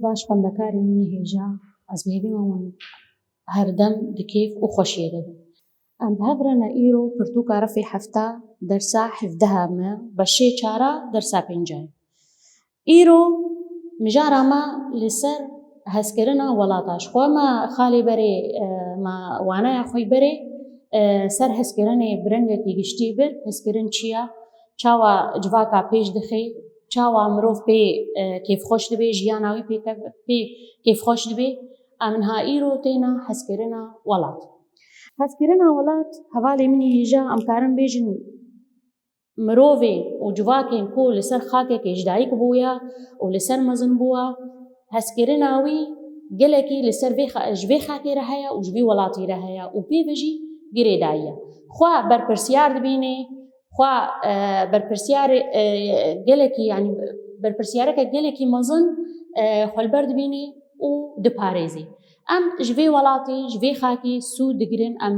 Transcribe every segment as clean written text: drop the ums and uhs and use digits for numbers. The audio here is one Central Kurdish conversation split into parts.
باش خوندەکاری منی هێژا ئەس بێبێمەون هەردەم دکێف و خۆشیە دەبن. ئەم بەهەڤرەنە ئیرۆ پرتووکە ڕەفی هەفتە دەرسا حفدەهامە بە شێ چارە دەرسا پێنجای. ئیرۆ مژارامە لەسەر هەستکردنە وڵاتاش خۆمە خاڵی بەرێ ما وانایە خۆی بەرێ سەر هەستکردنێ برەنگێکی گشتی بر هەستکردن چییە؟ چاوە جڤاکە پێش دەخەی چاوە مرۆڤ پێ کێفخۆش دەبێ ژیاناوی پێ کێفخۆش دەبێ ئەمنها ئیرۆ تێنە هەستکردنە وڵات. هەستکردنە وڵات هەواڵی منی هێژا ئەمکارن بێژن مرۆڤێ و جوواکێن کۆ لەسەر خاکێکی ژدایک بووە و لەسەر مەزن بووە هەستکردناوی گەلێکی لەسەر ژێ خاکێرە هەیە و ژبی وڵاتیرە هەیە و پێبژی گرێداییە. خوا بەرپرسیار دبینێ خوا بەرپرسیار گەلێکی ینی بەرپرسیارەکە گەلێکی مەزن خۆلبەر دبینێ و دپارێزی. ئەم ژێ وڵاتی ژێ خاکی سوود دگرن ئەم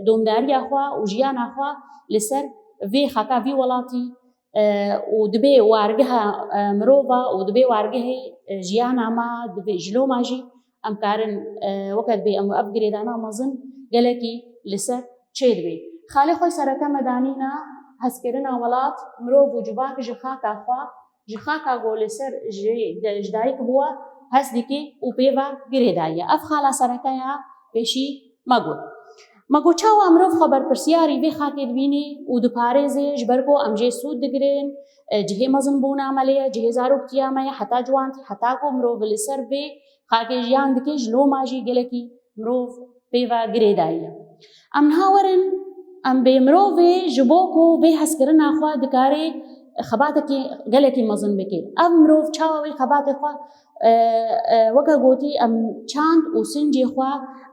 دۆمداریە خوا و ژیانە خوا لەسەر vê xaka vî welatî û dibê wargeha mirova û dibê wargehê jiyana me dibê jiloma jî em karin weke dibê em ev girêdana mezin gelekî li ser çê dibê. Xalê xwe sereke me danîne hezkirina welat mirov û civak ji xaka xwe ji xaka got li ser ji dayîk bûye hez dike û pê ve girêdayiye. Ev xala sereke ya pêşî me got. مەگۆ چاوە مرۆڤ خۆ بەرپرسیاری vê xakê dibînê û diparêzê ji ber ku em jê sûd digirin cihê mezin bûna me lê ye cihê zaroktiya me ye heta ciwantî heta ku mirov li ser vê xakê jiyan dike ji loma jî gelekî mirov pê ve girêdayiye. Em niha werin em bê mirovê ji bo ku vê hezkirina xwe dikarê xebatekî gelekî mezin bike. Ev mirov çawa wê xebatê xwe weke gotî em çand û sincê xwe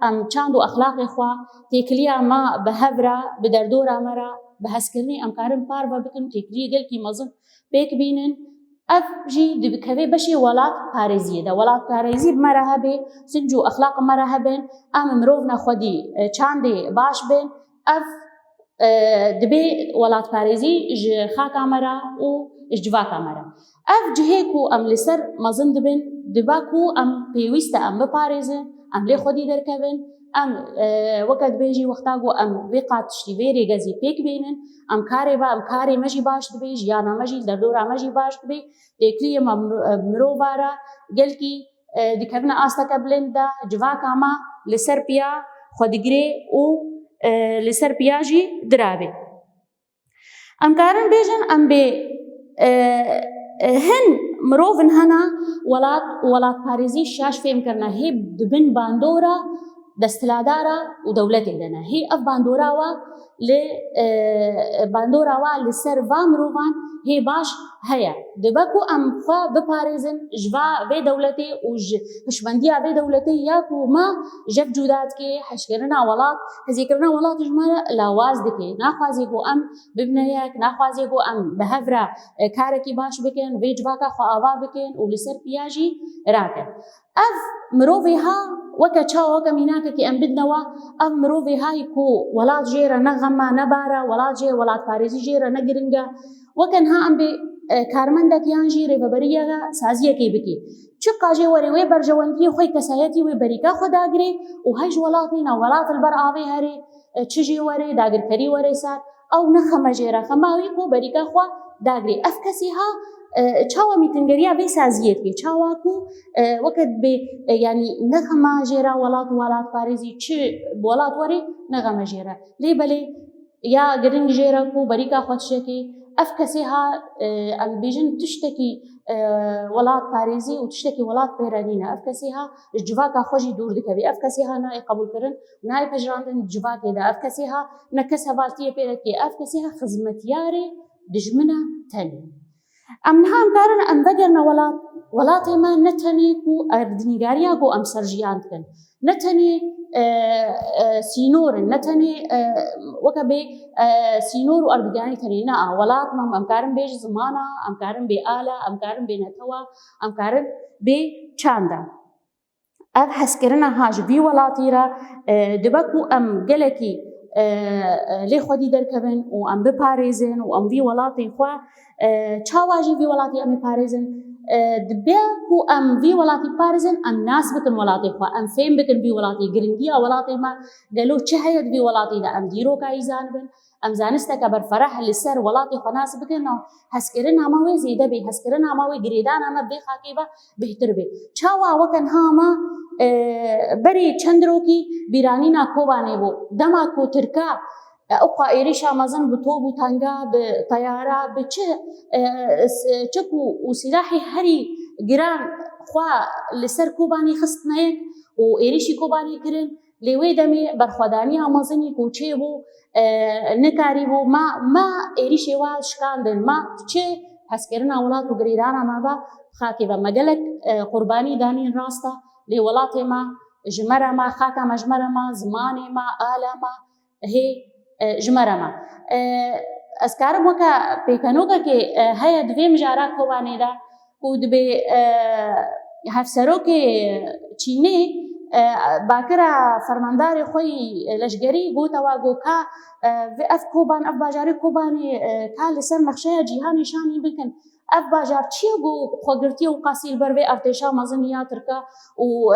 em çand û exlaqê xwe têkiliya me bi hevra bi derdora me re bi hezkirinê em karin parve bikin têkiliyê gelkî mezin pêk bînin. Ev jî dikeve beşê welat parêziyê de. Welat parêzî bi me re hebe sinc û exlaq me re hebin em mirovna xwedî çandê baş bin ev dibê welat parêzî ji xaka me re û ji civaka me re. Ev cihê ku em li ser mezin dibin dibe ku em pêwîst e em biparêzin em lê xwedî derkevin em weke dibêjî wexta got em vê qat tiştî vê rêgezî pêk bînin em karê ve em karê me jî baş dibe jiyana me jî derdora me jî baş dibe têkiliyê me mirova re gelkî dikevine asteke bilind de civaka me li ser piya xwe digirê û li ser piya jî dirabê. Em karin bêjin em bê hin mirovin hene welatparêzî şaş fêm kirine hê dibin bandora desthiladara û dewletê de ne. Hê ev bandora we li ser va mirovan hê baş heye. Dibe ku em xwe biparêzin ji vê dewletê û ji hişmendiya vê dewletê ya ku me jev cuda dike hişkirina welat hezîkirina welat ji me re lawaz dike. Naxwazê got em bibine yek naxwazê got em bi hev re karekî baş bikin vê civaka xwe ava bikin û li ser piya jî rakin. Ev mirovê ha weke çawa weke mînakekî em bidnewe ev mirovê hayî ku welat jê re ne xema ne bare welat jê welatparêzî jê re ne giring e weke niha em bê karmendekiyan jî rêveberiya saziyekê bike. Çiqa jê were wê berjewendiyê xwe kesayetî wê berîka xwe dagire û hey ji welatî ne welat li ber avê herê çi jê were dagirkerî were sar ew nexeme jê re xema wî ku berîka xwe dagire. Ev kesî ha çawa mîtingeriya vê saziyê dike çawa ku weke dibê yanî nexema jê re welat û welatparêzî çi welat were nexeme jê re lê belê ya giring jê re ku berîka xwe tiştekî ev kesî ha em bêjin tiştekî welatparêzî û tiştekî welat pêrenîne. Ev kesî ha ji civaka xwe jî dûr dikeve. Ev kesî ha nayê qebûlkirin nayê pejirandin civakê de. Ev kesî ha ne kes hevaltiyê pê dike. Ev kesî ha xizmetyarê dijmina tenê. Em niha em karin em vegirine welat welatê me ne tenê ku erdnîgariya got em serjiyan dikin ne tenê sînorin ne tenê weke bê sînor û erdîganî tenê ne a welat me em karin bê ji zimana em karin bê ala em karin bê netewa em karin bê çanda. Ev hezkirina ha ji vî welatî re dibe ku em gelekî lê xwedî derkevin û em biparêzin û em vî welatê xwe çawa jî vî welatî em ê parêzin دبیا کو ام وی ولاتی پارزن ام ناس بکن ولاتی خوا ام فهم بکن وی ولاتی گرنگی ولاتی ما گلو چه هید وی ولاتی دا ام دیرو کای زان بن ام زانسته که بر فرح لسر ولاتی خوا ناس بکن و هسکرن هماوی زیده بی هسکرن هماوی گریدان همه بی خاکی با بهتر بی چاوا وکن هاما بری چند رو کی بیرانی نا کوبانه بو دما کو ترکا اوقا ایریشا مازن بتوب و تنگا بطیارا بچه چکو و سلاحی هری گران خوا لسر کوبانی خست نید و ایریشی کوبانی کرن لیوی دمی برخوادانی آمازنی کوچه بو نکاری بو ما ایریشی واز شکاندن ما چه هسکرن اولاد و گریدانا ما با خاکی و مگلک قربانی دانین راستا لی ولات ما جمره ما خاکا مجمره ما زمانی ما آلا ما هی جمره ما از کارم وکا پیکنوکا که هیا دوی مجارا کوبانی دا و دبی هفسرو که چینه باکرا فرماندار خوی لشگری گوتا و گوکا و اف کوبان اف باجاری کوبانی کال لسر نقشه جیهانی شانی بکن اف باجار چیه گو خوگرتی و قاسیل بر و ارتشا مازنیا ترکا و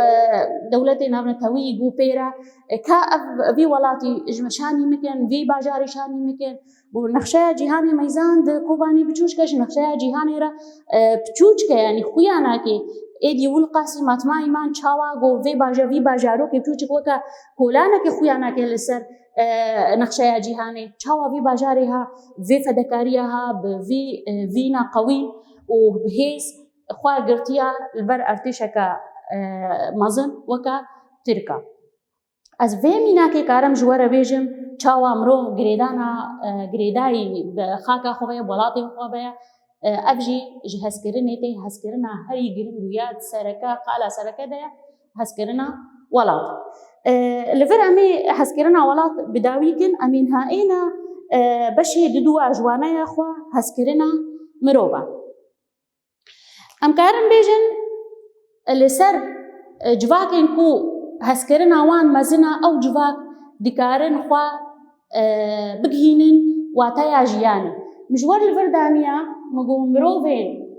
دولت نابنتوی گو پیرا کا اف وی ولاتی جمشانی مکن وی باجاری شانی مکن و نقشه جیهانی میزان د کوبانی بچوش کش نقشه جیهانی را بچوش که یعنی خویانا که ایدی ول قاسی ماتما ایمان چاوا گو وی باجارو که بچوش کوکا کولانا که خویانا که لسر نقشه جیهانی چاوا وی باجاری ها وی فدکاری ها وی وینا قوی و بهیز خواه گرتیا البر ارتشکا مازن وکا ترکا از وی مینا که کارم جواره بیجم چاوا مرو گریدایی خاکا خواه بولاتی خواه افجی هسکرنه تی هسکرنه هری گرن ویاد سرکا قالا سرکا دیا هسکرنه ولات لفر امی هسکرنه ولات بداوی کن امین ها اینا بشی دو اجوانه یا خوا هسکرنه مروبا ام کارن بیجن لسر جواکن کو هسکرنه وان مزنه او جواک دکارن خوا بگهینن واتای جیانی مجور الفردانية مقوم مروفين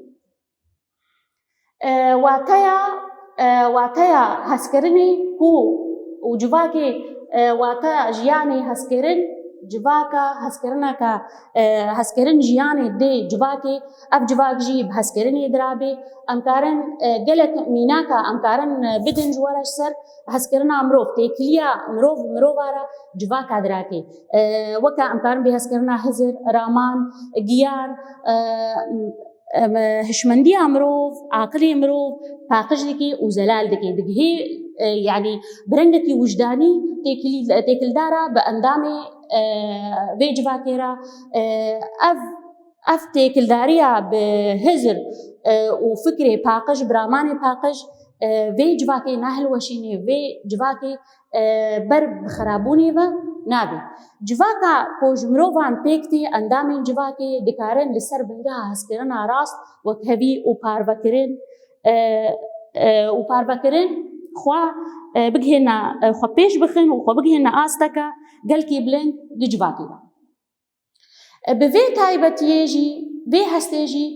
واتايا هسكرني هو وجواكي واتا جياني هسكرن جواكا هسكرنا كا هسكرن جياني دي جواكي اف جواك جيب هسكرني درابي امكارن قلت ميناكا امكارن بدن جوارش سر هسكرنا مروف تيكليا مروفارا جواكا دراكي وكا امكارن بهسكرنا هزر رامان جيان هشمندي مروف عاقلي مروف باقج دكي وزلال دكي دكي يعني برنجكي وجداني تيكل دارا باندامي بيجواكيرا اف تيكل داريا بهزر وفكري باقج براماني باقج في جواكي ناهل وشيني في جواكي بر بخرابوني و نابي جواكا كوج مروفان بيكتي اندامين جواكي دكارن لسر بنگا هسكرنا راست وكهبي وپاربكرن خوا بگهنا خوا پیش بخن و خوا بگهنا آستکا گلکی بلند دی جواکی دا بوی تایبتیجی وی هستیجی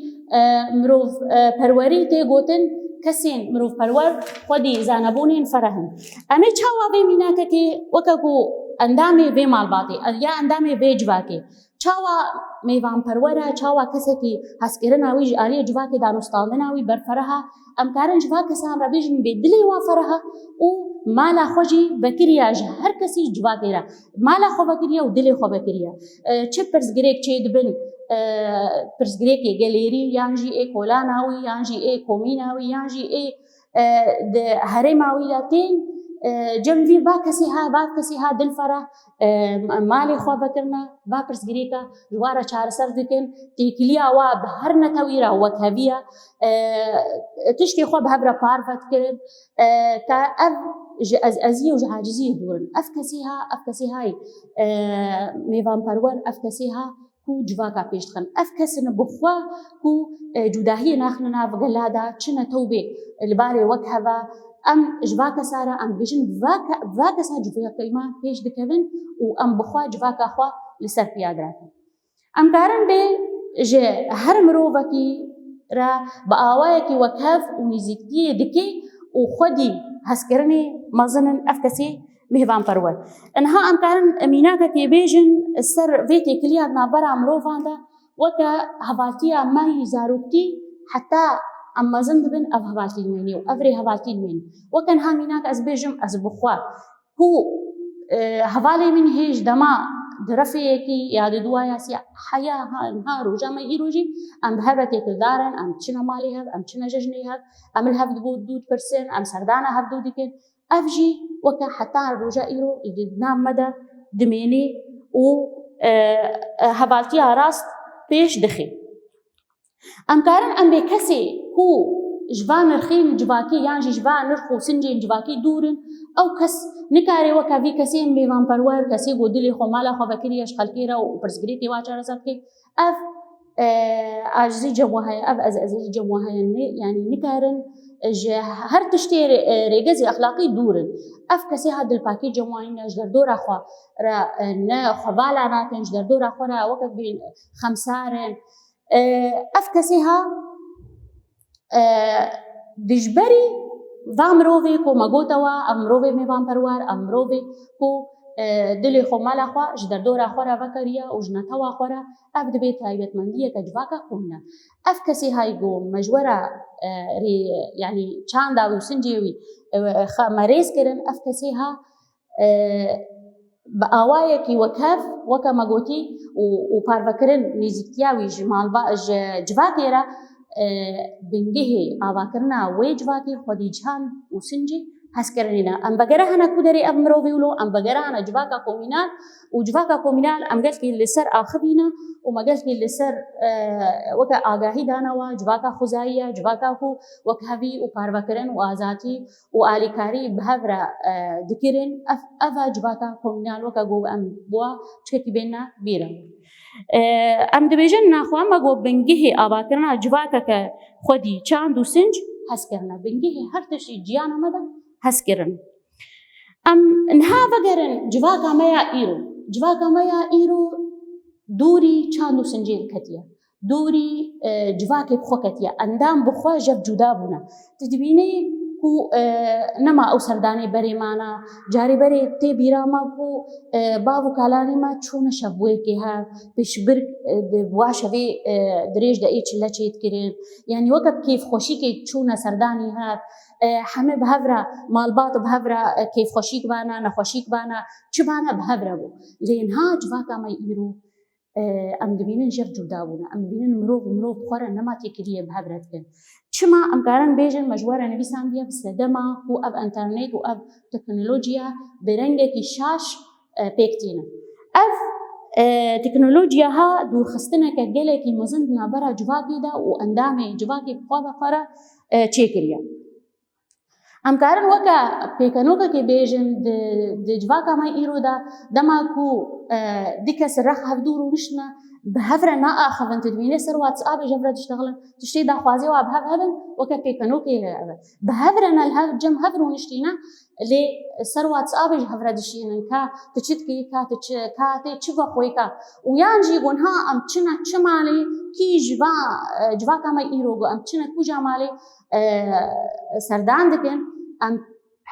مروف پروری تی گوتن کسین مروف پرور خودی زانبونین فرهن امی چاوا وی میناکا که وکاکو اندامی وی مالباتی یا اندامی وی جواکی چاوا میوان پروره چاوا کسی که هسکرنا وی جالی جواکی دانستاندنا وی برفرها امکارن جواک سام را بیجن بدلی وافرها و مالا خوجی بکریا هر کسی جواکی را مالا خو بکریا و دلی خو بکریا چه پرزگریک چه دبن پرزگریک گلیری یانجی ای کولاناوی یانجی ای کومیناوی یانجی ای ده هرماوی لاتین جنبی با کسی ها دل فرا مالی خو بکرنا با پرزگریکا جوارا چار سر دکن تیکلیا و بهر نتویرا و کبیا تشتی خو بهبرا پارفت کرد تا ازی و جهاجزی دورن اف کسی های میوان پرور اف کسی ها کو جواکا پیش خن اف کسن بخوا کو جداهی ناخننا بغلادا چنه توبه الباري وكهبا ام جواكا سارا ام بيجن فاكا سا جواكا ايمان پیش دكبن و ام بخوا جواكا خوا لسر پیاد راكن ام كارن بي جه هر مروفكي را بآوایەکی وەک هەف و نزیکتیە دکێ و خودی هەستکردنی مەزنن ئەف کەسێ میهبان پەروەر. ئەنها ئەمکارن میناکە تێبێژن سەر vê têkiliya navbera mirovan de weke hevaltiya mehî zaroktî heta em mezin dibin ev hevaltî dimênî û ev rê hevaltî dimênî. Weke niha mînaka ez bêjim ez bi xwe ku hevalê min hêj dema di refeyekî ya di duwaya siya heya niha roja me îro jî em bi hev re têkildarin, em çine malê hev, em çine jejnê hev, em li hev dû dipirsin, em serdana hev dû dikin. Ev jî weke heta roja îro li nav me de dimênî û hevaltiya rast pêş dixê. Em karin em bê kesê ku ji va nirxên civakî yan jî ji va nirx û sincên civakî dûr in, ew kes nikare weke vî kesê mêvanperwer, kesê ku dilê xwe mala xwe vekiriye ji xelkê re û pirsgirêkê wa çareser bike, ev acizî cem we heye, ev ezezî cem we heye yani nikarin ji her tiştê rêgezê exlaqî dûr in. Ev kesê ha dilpakî cem wanî ne ji derdora xwe re ne xwevala nakin, ji derdora xwe re weke bê xemsarin. Ev kesê ha dijberî va mirovê ku me gotewa ev mirovê mêvanperwer, ev mirovê ku dilê xwe mala xwe ji derdora xwe re vekiriye û ji netewa xwe re ev dibe taybetmendiyeke civaka komînal. Ev kesê hayî ku me ji we re yani çanda wî û sincê wî me rêz kirin, ev kesê ha bi awayekî wek hev weke me gotî û parvekirin nêzîktiya wî ji civakê re bingehê avakirina wê civakê xwedî cihan û sincê hezkirinî ne. Em vegere hene ku derê ev mirovê wilo, em vegere hene civaka komînal û civaka komînal em gelkî li ser axivîne û me gelkî li ser weke agahî danewa civaka xwezayî ye, civaka ku wek hevî û parvekirin û azadî û alîkarî bi hev re dikirin, ev e civaka komînal weke got em wa çikekî bêhna bîr e. Em dibêjin naxwe me got bingehê avakirina civakeke xwedî çand û sinc hezkirine. Bingehê her tiştî ciyana me de hezkirin. Em niha vegerin civaka me ya îro. Civaka me ya îro dûrî çand û sincê ketiye. Dûrî civakê bi xwe ketiye. Endam bi xwe jev cuda bûne. Tu dibînî ku nema ew serdanê berê mane, carê berê tê bîra me ku bav û kalanê me çûne şevbûyekê hev, pêşbir di wa şevê dirêj de ê çile çêdkirin. Yani weke bi kêfxweşîkê çûne serdanî hev, hemê bi hev re malbat bi hev re kêfxweşîk bane, nexweşîk bane, çi bane bi hev re bû. Lê niha civaka me îro em dibînin jev cuda bûne. Em dibînin mirov û mirov xwe re nema têkiliyê bi hev re dikin. Çima em karin bêjin me ji we re nivîsandiye bi sedema ku ev internet û ev teknolojiya bi rengekî şaş pêktînin. Ev teknolojiya ha dûrxistineke gelekî mezin di navbera civakê de û endamê civakê bi xwe re çêkiriye. Em karin weke pêkenokekê bêjin di civaka me îro de dema ku di kes rex hevdûr û niştine bi hev re naaxivin, tu dibînî ser WhatsAppê ji hev re diştexilin, tiştê daxwazî wa bi hev hebin weke pêkenokê hebe. Bi hev re ne li hev cem hev rû niştîne lê ser WhatsAppê ji hev re dişînin ka tu çi dikî, ka tê çi vexwê ka. û yan jî got niha em çine çi malê kî ji va civaka me îro got em çine kûja malê serdan dikin, em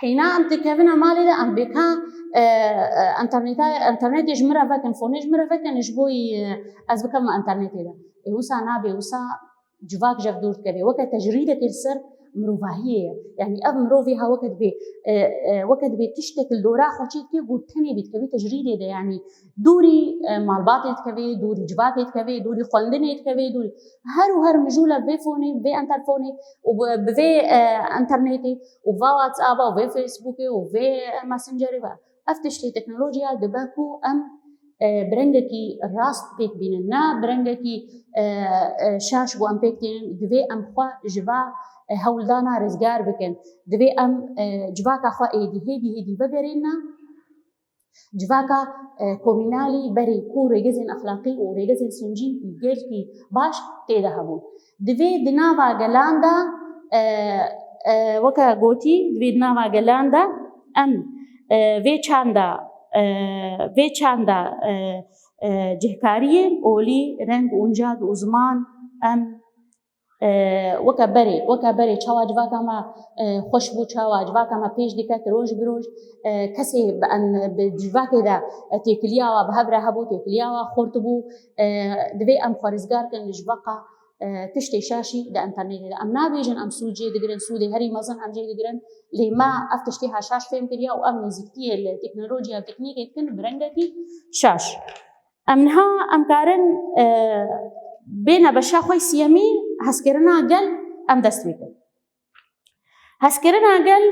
hêna em dikevine malê de em bêka internetê ji min re vekin, fonê ji min re vekin ji bo ez bikevim internetê de. Wisa nabe, wisa civak jev dûr dikeve. Weke tecrîdekê li ser mirovahiyê ye. Yani ev mirovê ha weke dibe tiştek li dora xwe çê dike got tenê bê dikevî tecrîdê de. Yani dûrî malbatê dikeve, dûrî civakê dikeve, dûrî xwendinê dikeve, dûrî her û her mijûle vê fonê, vê interfonê û bi vê internetê û va WhatsApp'a û vê Facebookê û vê Messengerê ve ev tiştê teknolojiya dibe ku em bi rengekî rast pêk bînin, ne bi rengekî şaş got em pêk tînin. Divê em xwe ji va hewldana rizgar bikin. Divê em civaka xwe êdî hêdî vegerîne, civaka komînalî berê ku rêgezên exlaqî û rêgezên sincî gelkî baş tê de hebûn. Divê di nava gelan de weke gotî divê di nava gelan de em vê çanda cihkariyên olî, reng û njad û ziman em وەکە بەرێ چاوا جوواکەمە خۆش بوو چاوا جوواکەمە پێش دیکەت ڕۆژ برۆژ کەسێ جوواکێدا تێکلیاوە بە هەبرا هەبوو تێکلیاوە خۆرت بوو دەبێ ئەم خۆرزگارکن لە ژوەقە تشتێ شاشی لە ئەنتەرنێتدا ئەم نابێژن ئەم سوودجێ دەگرن سوودی هەری مەزن ئەم جێ دەگرن لێما ئەف تشتی هاشاش فێم کردیا و ئەم نزیکتیە لە تەکنۆلۆژیا تەکنیکێتکن برەنگەکی شاش ئەمنها ئەمکارن بێنە بەشا خۆی سیەمی هەستکردنا گەل ئەم دەست بکەن هەستکردنا گەل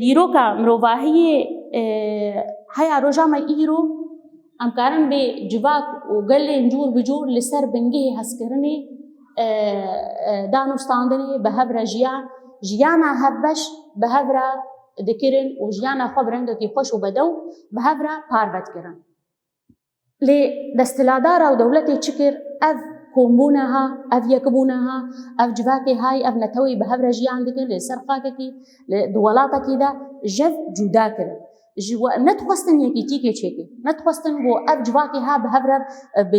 دیرۆکە مرۆڤاهیە هەیە ڕۆژامە ئیرۆ ئەمکارن بێ جوواک و گەلێن جوور بجوور لەسەر بنگێ هەستکردنی دانوستاندنی بە هەبرە ژیانە هەبەش بە هەبرە دەکردن و ژیانە خۆ برەنگێکی خۆش و بەدە و بە هەبرە پاربەتکردن لێ دەستلادارە و دەوڵەتێ چ کرد ئەف کۆمبوونەها ئەف یەکبوونەها ئەف جوواکێ های ئەف نەتەوەی بە هەبرە ژیان دەکرد لەسەر خاکێکی لە وڵاتێکیدا ژەف جودا کرد نەتخواستن یەکیتیکێ چێکی نەتخواستن بۆ ئەف جوواکی ها بە هەبرە بە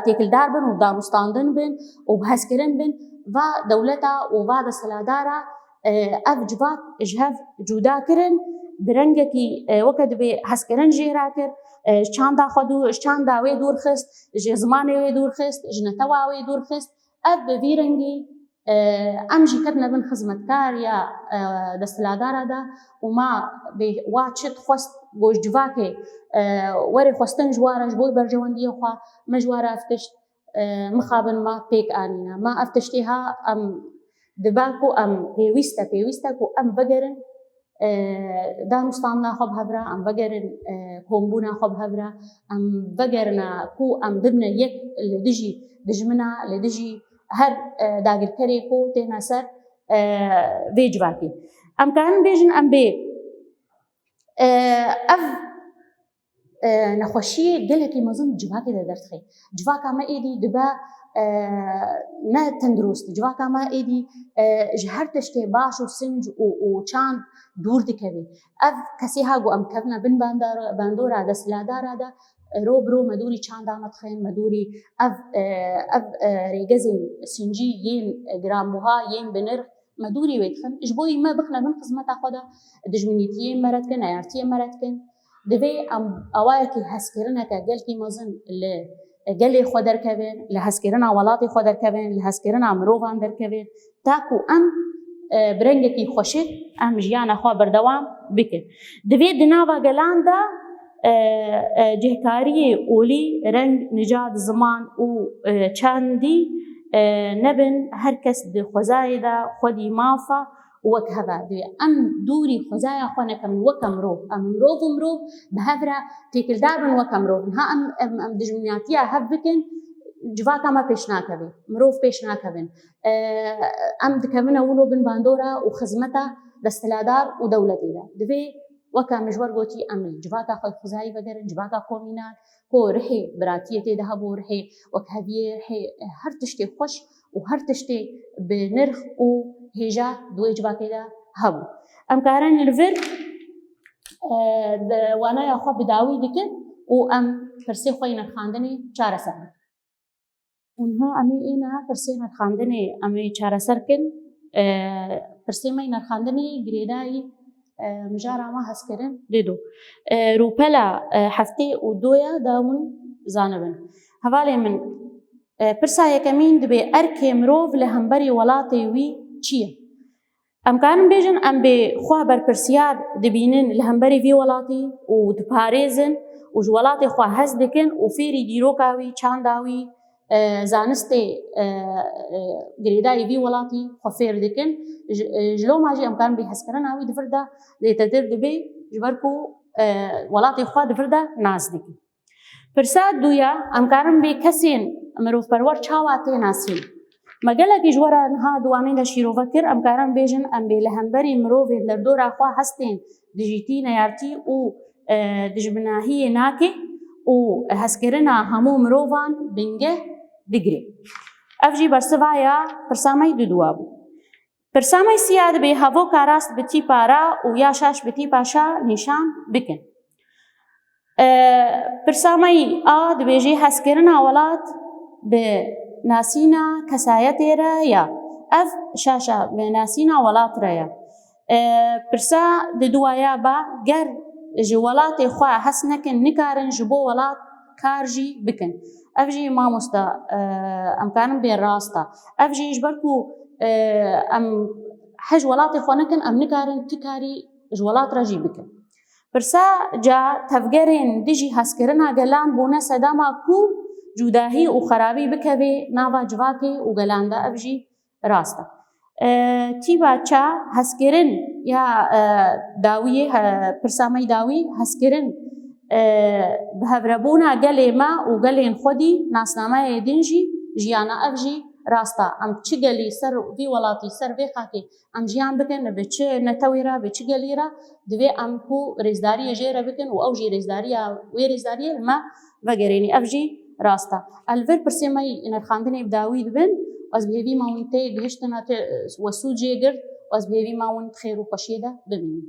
تێکلدار بن و دانوستاندن بن و هەستکردن بن و دەوڵەتە و وا دەستلادارە ئەف جوواک ژەف جودا کردن برەنگێکی وەکە دەبێ هەستکردن ژێرا کرد چاندا وێ دوورخست ژێ زمانێ وێ دوورخست ژنەتەوا وێ دوورخست ئەف بە وی ڕەنگی ئەمژی کردنە بن خزمەتکاریە دەستلادارەدا وما وا چت خواست بۆ جوواکێ وەرێ خواستن ژوارەش بۆی بەرژەوەندیە خوا مەژوارە ئەفتشت مخابن ما پێک ئانینە ما ئەفتشتیها ئەم دباک و ئەم پێویستە و ئەم بەگەرن دانوستاننا خۆ هەبرا ئەم بەگەرن کۆمبوونا خۆ هەبرا ئەم بەگەرنە کو ئەم ببنە یەک لە دژی دژمنە لە دژی هەر داگیرکەرێک و تێنە سەر vê civakê. Em karin bêjin em bê ev nexweşiyê gelekî mezin civakê de derdixê. Civaka me êdî dibe ne tendurist, civaka me êdî ji her tiştê baş û sinc û çand dûr dikeve. Ev kesî ha got em kevne bin bandora desthilatdara de رو مدوری چند آمد خیم مدوری اف ریگزین سنجی یین گراموها یین بنر مدوری ویدخن اجبوی ما بخنا من خدمت خدا دجمنیتی مرد کن ایارتی مرد کن دوی اوای کی هسکرنا که گل کی مزن ل گلی خودر کبن لهسکرنا ولاتی خودر کبن لهسکرنا مروان در کبن تاکو ام برنگ کی خوشید ام جیان خو بردوام بکن دوی دناوا گلاندا جهکاری اولی رنگ نجات زمان و چندی نبن هر کس دی خوزای دا خودی مافا وک هوا دوی ام دوری خوزای خونه کم وکم رو ام رو به هفره تیکل دار بن وکم رو ها ام دجمنیاتی هف بکن جواکا ما پیش ناکبین مروف پیش ناکبین ام دکبن اولو بن باندورا و خدمتا دستلادار و دولتی دا دوی وەکە مژوەر گوتی ئەم جوواکە خۆی خوزایی بەگەرن جوواکە کۆمینال کۆ ڕحێ براتیە تێدا هەبوو ڕحێ وەک هەڤیە ڕحێ هەر تشتێ خۆش و هەر تشتێ بە نرخ و هێژا دوێ جوواکێدا هەبوو ئەم کاران لڤر وانایە خۆ بداوی دکن و ئەم پرسێ خۆی نرخاندنی چارەسەر اونها ئەمێ ئێنە پرسێ نرخاندنی ئەمێ چارەسەرکن پرسێمەی نرخاندنی گرێدایی مجارا ما هسکرن دیدو روپلا هفته و دویا داون زانبن حوالی من پرسایه کمین دبی ارکی مروف لهمبری ولاتی وی چیه ام کارن بیجن ام بی خواه بر پرسیار دبینن لهمبری وی ولاتی و دپاریزن و جوالاتی خواه هز دکن و فیری دیروکاوی چانداوی زانستی گریدای وی ولاتی خو فیر دکن جلو ماجی امکان به هسکران آوی دفردا دیتدر دبی جبرکو ولاتی خو دفردا ناز دکی پرساد دویا امکان به کسین مروف پرور چاواتی ناسین مگله کی جورا ها دوانه د شیرو فکر امکان بیجن ام به لهمبری مروف در دور خو هستین دیجیتی نیارتی او دجبناهی ناکی او هسکرنا همو مروفان بنگه دگری افجی برسوایا پرسامی دودوابو پرسامی سیاد به هوا کاراست بتی پارا و یا شاش بتی پاشا نشان بکن پرسامی آد بیجی هسکرنا ولات به ناسینا کەسایەتێرە یا ئەف شاشە ناسینا وڵاتڕەیە پرسا ددوایە بە گەر ji welatê xwe hes nekin nikarin ji bo welat kar jî bikin. Ev jî mamosta em karin bên rast e. Ev jî ji ber ku em hej welatê xwe nekin em nikarin ti karî ji welat re jî bikin. Pirsa ca tevgerên dijî hezkirina gelan bûne sedema ku cudahî û xerabî bikeve nava civakê û gelan de ev jî rast e. Tîba ça hezkirin ya dawiyê pirsa me dawî hezkirin bi hevrebûna gelê me û gelên xwedî nasnameyê din jî jiyana ev jî rast e. Em çi gelî ser vî welatî ser vê xakê em jiyan bikin bi çi netewê re bi çi gelî re divê em ku rêzdariyê jê re bikin û ew jî rêzdariya wê rêzdariyê li me vegerênî ev jî rast e. El vê pirsê me nerxandinê bi dawî dibin ez bi hêvî ma hûn tê gihiştina tê wesûd jê girt ez bi hêvî ma hûn xêr û xweşiyê de bibînin.